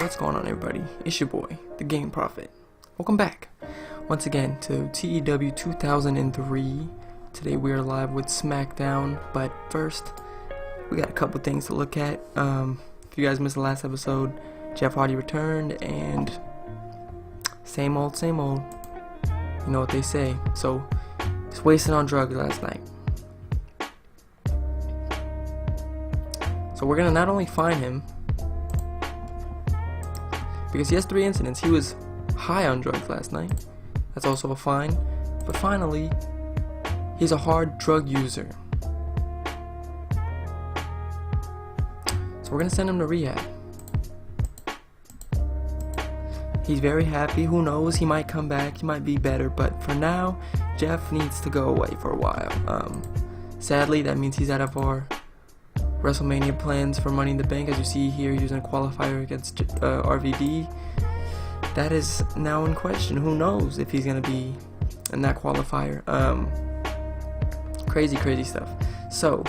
What's going on, everybody? It's your boy, the Game Prophet. Welcome back once again to TEW 2003. Today we are live with SmackDown, but first we got a couple things to look at. If you guys missed the last episode, Jeff Hardy returned, and same old, you know what they say. So just wasted on drugs last night. So we're gonna not only find him, because he has 3 incidents. He was high on drugs last night. That's also a fine. But finally, he's a hard drug user. So we're gonna send him to rehab. He's very happy. Who knows? He might come back. He might be better. But for now, Jeff needs to go away for a while. Sadly, that means he's out of our WrestleMania plans for Money in the Bank. As you see here, using a qualifier against RVD. That is now in question. Who knows if he's going to be in that qualifier. Crazy stuff. So,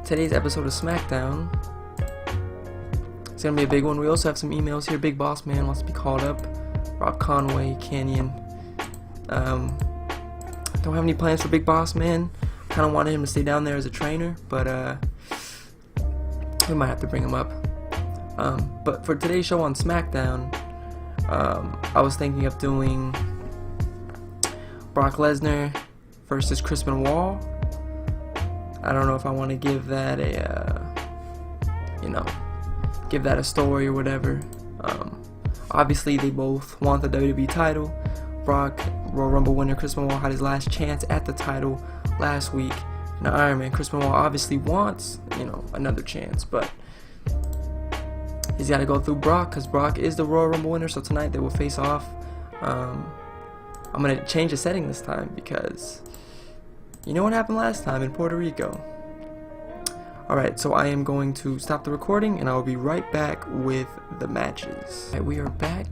today's episode of SmackDown, it's going to be a big one. We also have some emails here. Big Boss Man wants to be called up. Rob Conway, Canyon. Don't have any plans for Big Boss Man. Kind of wanted him to stay down there as a trainer, but we might have to bring him up. But for today's show on SmackDown, I was thinking of doing Brock Lesnar versus Chris Benoit. I don't know if I want to give that give that a story or whatever. Obviously, they both want the WWE title. Brock, Royal Rumble winner Chris Benoit, had his last chance at the title last week in Iron Man. Chris Benoit obviously wants, another chance, but he's got to go through Brock, because Brock is the Royal Rumble winner. So tonight they will face off. I'm going to change the setting this time, because you know what happened last time in Puerto Rico. Alright, so I am going to stop the recording, and I will be right back with the matches. Alright, we are back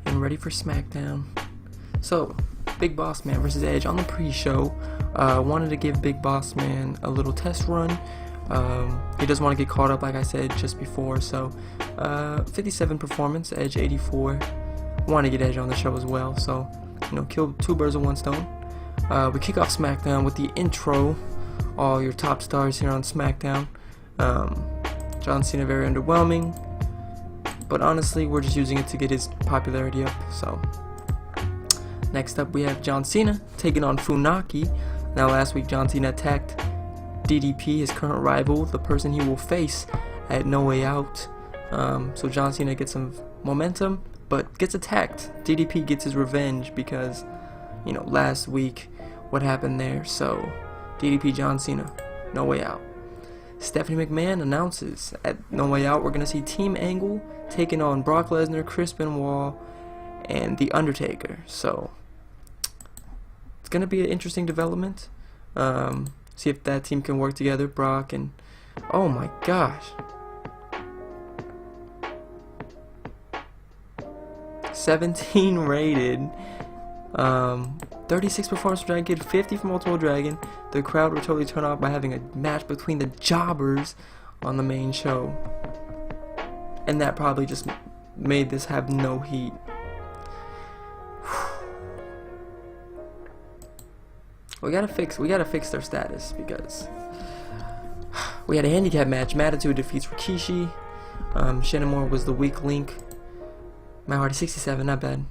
and ready for SmackDown. So, Big Boss Man versus Edge on the pre-show. Wanted to give Big Boss Man a little test run. He doesn't want to get caught up, like I said just before. So, 57 performance, Edge 84. Want to get Edge on the show as well. So, kill 2 birds with 1 stone. We kick off SmackDown with the intro. All your top stars here on SmackDown. John Cena very underwhelming, but honestly, we're just using it to get his popularity up. So, next up we have John Cena taking on Funaki. Now, last week John Cena attacked DDP, his current rival, the person he will face at No Way Out. So John Cena gets some momentum, but gets attacked. DDP gets his revenge because, last week what happened there. So, DDP John Cena, No Way Out. Stephanie McMahon announces at No Way Out we're going to see Team Angle taking on Brock Lesnar, Chris Benoit, and The Undertaker. So, it's going to be an interesting development. See if that team can work together. Brock and... oh my gosh. 17 rated. 36 performance from Dragon Kid, 50 from Multiple Dragon. The crowd were totally turned off by having a match between the jobbers on the main show. And that probably just made this have no heat. We gotta fix their status, because we had a handicap match. Matitude defeats Rikishi. Shannon Moore was the weak link. Matt Hardy 67, not bad.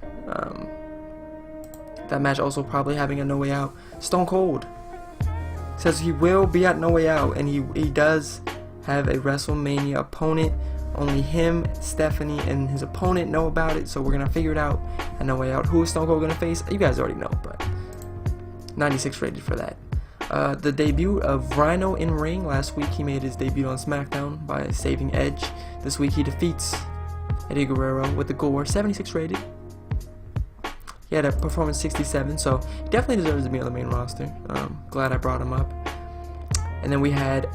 That match also probably having a No Way Out. Stone Cold says he will be at No Way Out, and he does have a WrestleMania opponent. Only him, Stephanie, and his opponent know about it, so we're gonna figure it out at No Way Out. Who is Stone Cold gonna face? You guys already know, but 96 rated for that. The debut of Rhino in ring. Last week he made his debut on SmackDown by saving Edge. This week he defeats Eddie Guerrero with the Gore, 76 rated. He had a performance 67, so he definitely deserves to be on the main roster. Glad I brought him up. And then we had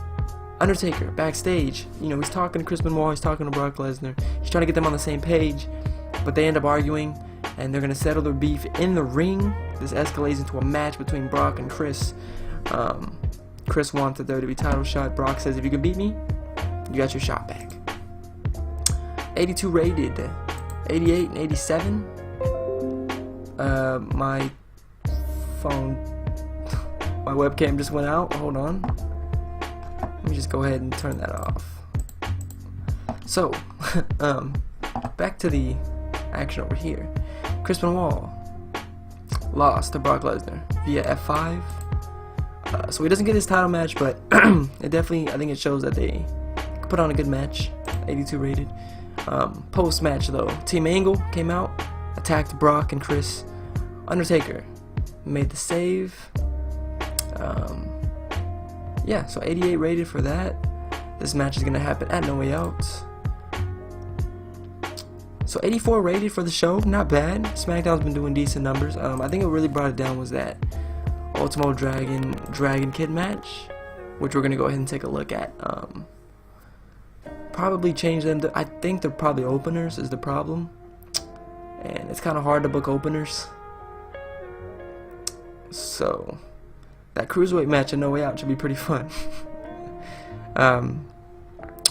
Undertaker backstage. He's talking to Chris Benoit, he's talking to Brock Lesnar. He's trying to get them on the same page, but they end up arguing, and they're going to settle their beef in the ring. This escalates into a match between Brock and Chris. Chris wants the WWE title shot. Brock says, if you can beat me, you got your shot back. 82 rated, 88 and 87. My phone, my webcam just went out. Hold on. Let me just go ahead and turn that off. So, back to the action over here. Chris Benoit lost to Brock Lesnar via F5. So he doesn't get his title match, but it definitely, I think it shows that they put on a good match. 82 rated. Post match though, Team Angle came out, attacked Brock and Chris. Undertaker made the save. Yeah, so 88 rated for that. This match is gonna happen at No Way Out. So 84 rated for the show, not bad. SmackDown's been doing decent numbers. I think what really brought it down was that Ultimo Dragon Kid match, which we're gonna go ahead and take a look at. Probably change them to, I think they're probably openers is the problem, and it's kind of hard to book openers. So that cruiserweight match at No Way Out should be pretty fun.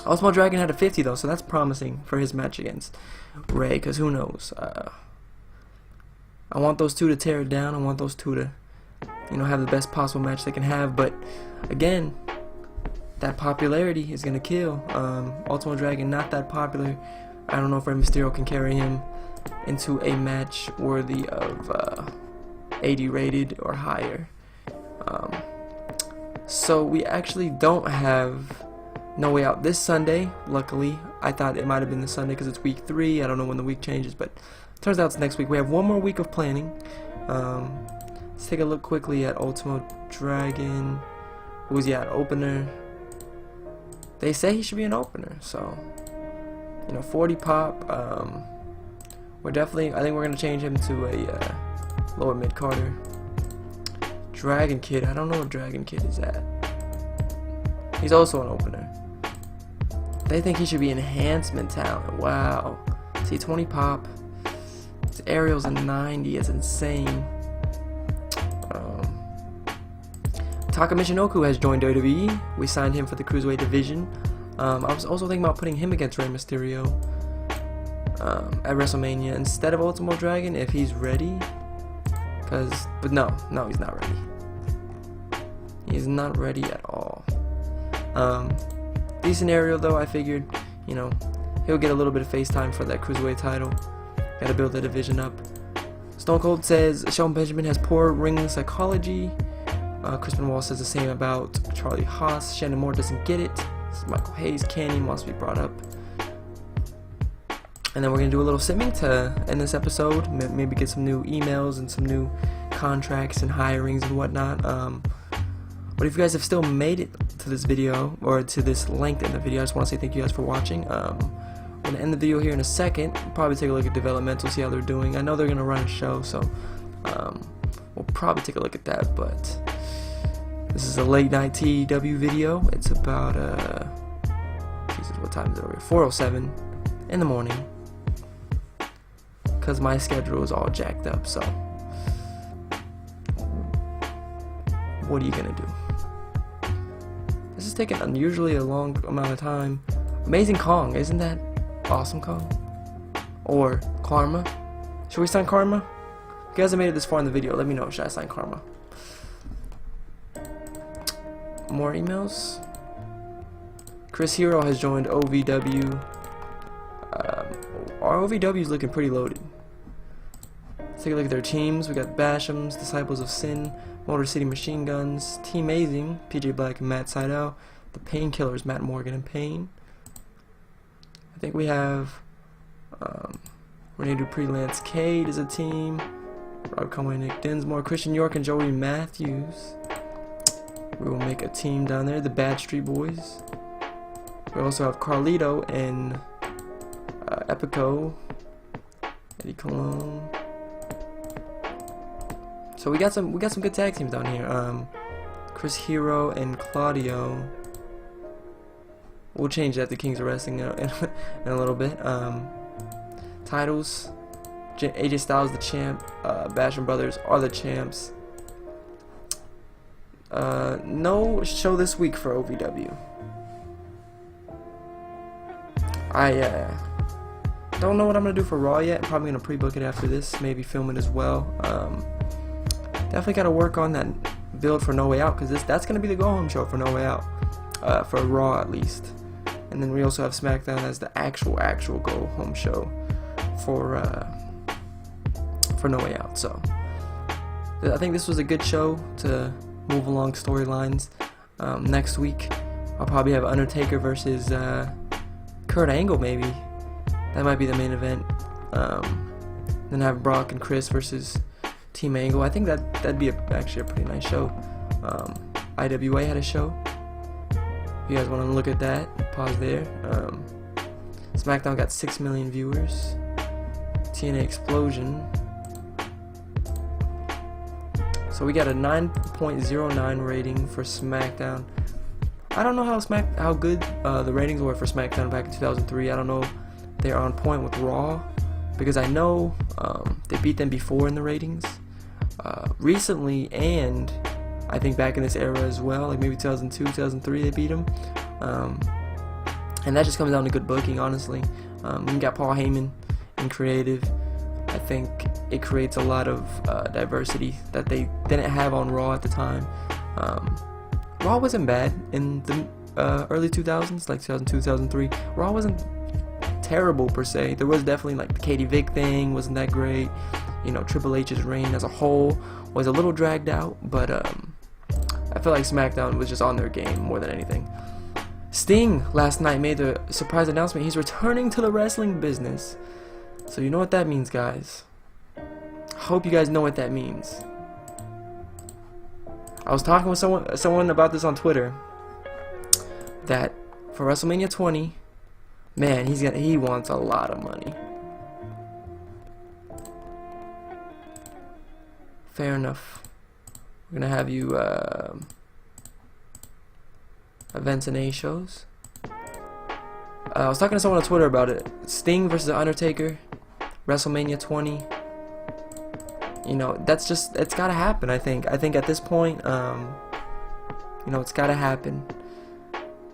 Ultimo Dragon had a 50 though, so that's promising for his match against Ray, because who knows. I want those two to tear it down. I want those two to, you know, have the best possible match they can have. But again, that popularity is gonna kill. Ultimo Dragon not that popular. I don't know if Rey Mysterio can carry him into a match worthy of 80 rated or higher. So we actually don't have No Way Out this Sunday. Luckily, I thought it might have been this Sunday because it's week 3. I don't know when the week changes, but turns out it's next week. We have one more week of planning. Let's take a look quickly at Ultimo Dragon. Who's he at? Opener. They say he should be an opener, so, you know, 40 pop. We're definitely, I think we're gonna change him to a lower mid Carter. Dragon Kid, I don't know what Dragon Kid is at. He's also an opener. They think he should be enhancement talent. Wow. See, 20 pop. His aerial's a 90. It's insane. Taka Michinoku has joined WWE. We signed him for the Cruiserweight division. I was also thinking about putting him against Rey Mysterio at WrestleMania instead of Ultimo Dragon if he's ready. But no, he's not ready. He's not ready at all. Decent aerial though. I figured, you know, he'll get a little bit of face time for that Cruiserweight title. Gotta build the division up. Stone Cold says Shelton Benjamin has poor ring psychology. Chris Benoit says the same about Charlie Haas. Shannon Moore doesn't get it. This is Michael Hayes. Canyon wants to be brought up. And then we're going to do a little simming to end this episode. Maybe get some new emails and some new contracts and hirings and whatnot. But if you guys have still made it to this video, or to this length in the video, I just want to say thank you guys for watching. I'm going to end the video here in a second. Probably take a look at developmental, see how they're doing. I know they're going to run a show, so we'll probably take a look at that. But this is a late night TEW video. It's about, Jesus, what time is it over here? 4:07 in the morning. Because my schedule is all jacked up, so what are you going to do? This is taking unusually a long amount of time. Amazing Kong, isn't that awesome Kong? Or Karma? Should we sign Karma? If you guys have made it this far in the video, let me know. Should I sign Karma? More emails. Chris Hero has joined OVW. Our OVW is looking pretty loaded. Let's take a look at their teams. We got Bashams, Disciples of Sin, Motor City Machine Guns, Team Amazing, PJ Black and Matt Sydal, the Painkillers, Matt Morgan and Payne. I think we have Renee Dupree, Lance Cade is a team. Rob Conway, Nick Dinsmore, Christian York, and Joey Matthews. We will make a team down there, the Bad Street Boys. We also have Carlito and Epico, Eddie Colon. So we got some good tag teams down here. Chris Hero and Claudio. We'll change that to Kings of Wrestling in a little bit. Titles: AJ Styles the champ. Basham Brothers are the champs. No show this week for OVW. Don't know what I'm gonna do for Raw yet. I'm probably gonna pre-book it after this, maybe film it as well. Definitely gotta work on that build for No Way Out, because that's gonna be the go-home show for No Way Out, for Raw at least. And then we also have SmackDown as the actual go-home show for No Way Out. So I think this was a good show to move along storylines. Next week I'll probably have Undertaker versus Kurt Angle, maybe. That might be the main event. Then have Brock and Chris versus Team Angle. I think that'd be actually a pretty nice show. IWA had a show. If you guys want to look at that, pause there. SmackDown got 6 million viewers. TNA Explosion. So we got a 9.09 rating for SmackDown. I don't know how good the ratings were for SmackDown back in 2003. I don't know if they're on point with Raw, because I know they beat them before in the ratings recently, and I think back in this era as well, like maybe 2002, 2003 they beat them. And that just comes down to good booking, honestly. We got Paul Heyman in creative. I think it creates a lot of diversity that they didn't have on Raw at the time. Raw wasn't bad in the early 2000s, like 2002, 2003. Raw wasn't terrible per se. There was definitely like the Katie Vick thing wasn't that great. You know, Triple H's reign as a whole was a little dragged out, but I feel like SmackDown was just on their game more than anything. Sting last night made the surprise announcement he's returning to the wrestling business. So you know what that means, guys. Hope you guys know what that means. I was talking with someone about this on Twitter, that for WrestleMania 20, man, he wants a lot of money. Fair enough. We're gonna have you events and A shows. I was talking to someone on Twitter about it. Sting versus The Undertaker, WrestleMania 20. You know, it's gotta happen. I think at this point, you know, it's gotta happen.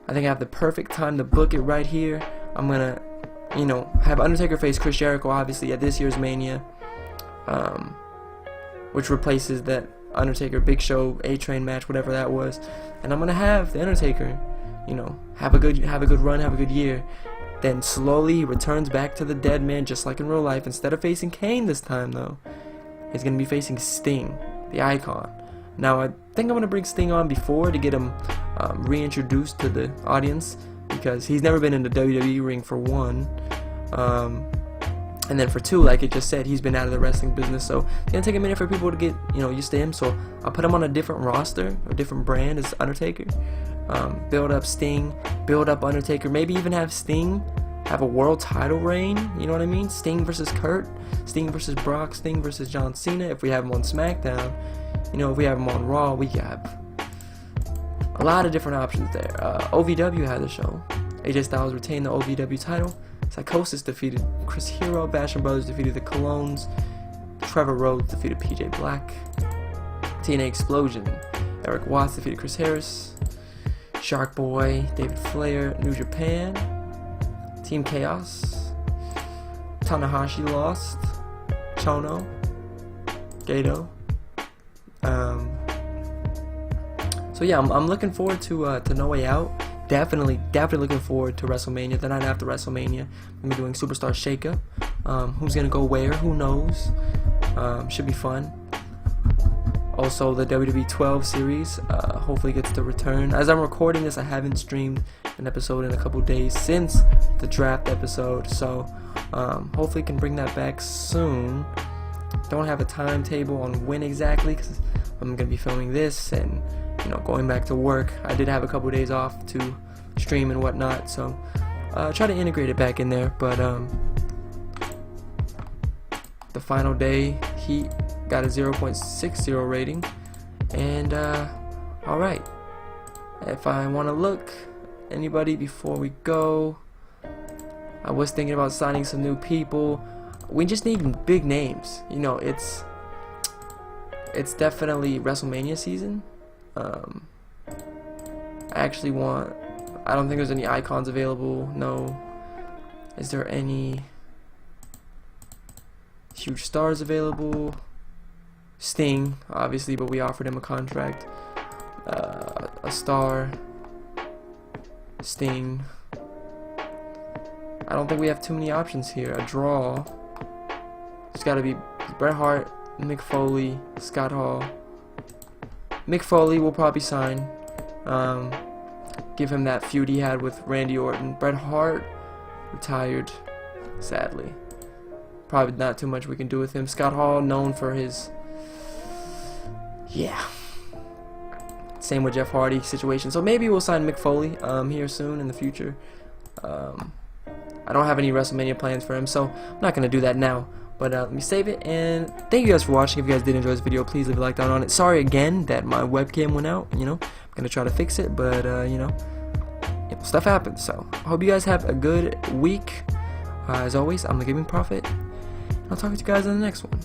I think I have the perfect time to book it right here. I'm gonna, you know, have Undertaker face Chris Jericho, obviously, at this year's Mania, which replaces that Undertaker Big Show A-Train match, whatever that was. And I'm gonna have the Undertaker, you know, have a good run, have a good year. Then slowly he returns back to the dead man, just like in real life. Instead of facing Kane this time, though, he's gonna be facing Sting, the Icon. Now I think I'm gonna bring Sting on before to get him reintroduced to the audience, because he's never been in the WWE ring, for one, and then for two, like it just said, he's been out of the wrestling business, so it's gonna take a minute for people to get, you know, used to him. So I'll put him on a different roster, a different brand as Undertaker. Build up Sting, build up Undertaker, maybe even have Sting have a world title reign, you know what I mean? Sting versus Kurt, Sting versus Brock, Sting versus John Cena. If we have him on SmackDown, you know, if we have him on Raw, we have a lot of different options there. OVW had the show. AJ Styles retained the OVW title. Psychosis defeated Chris Hero. Basham Brothers defeated the Colognes. Trevor Rhodes defeated PJ Black. TNA Explosion. Eric Watts defeated Chris Harris. Shark Boy, David Flair, New Japan. Team Chaos. Tanahashi lost. Chono. Gato. So yeah, I'm looking forward to No Way Out. Definitely looking forward to WrestleMania. The night after WrestleMania, I'm gonna be doing Superstar Shakeup. Who's gonna go where? Who knows? Should be fun. Also, the WWE 12 series hopefully gets to return. As I'm recording this, I haven't streamed an episode in a couple days since the draft episode, so hopefully can bring that back soon. Don't have a timetable on when exactly, because I'm gonna be filming this and, you know, going back to work. I did have a couple days off to stream and whatnot, so try to integrate it back in there. But the final day, Heat got a 0.60 rating, and alright, if I want to look anybody before we go, I was thinking about signing some new people. We just need big names, you know. It's definitely WrestleMania season. I don't think there's any icons available. No. Is there any? huge stars available. Sting, obviously, but we offered him a contract. A star. Sting. I don't think we have too many options here. A draw. It's got to be Bret Hart, Mick Foley, Scott Hall. Mick Foley will probably sign. Give him that feud he had with Randy Orton. Bret Hart retired, sadly. Probably not too much we can do with him. Scott Hall, known for his, yeah. Same with Jeff Hardy situation. So maybe we'll sign Mick Foley here soon in the future. I don't have any WrestleMania plans for him, so I'm not gonna do that now. But let me save it, and thank you guys for watching. If you guys did enjoy this video, please leave a like down on it. Sorry again that my webcam went out, you know. I'm gonna try to fix it, but you know, stuff happens. So I hope you guys have a good week. As always, I'm the Gaming Prophet. I'll talk to you guys in the next one.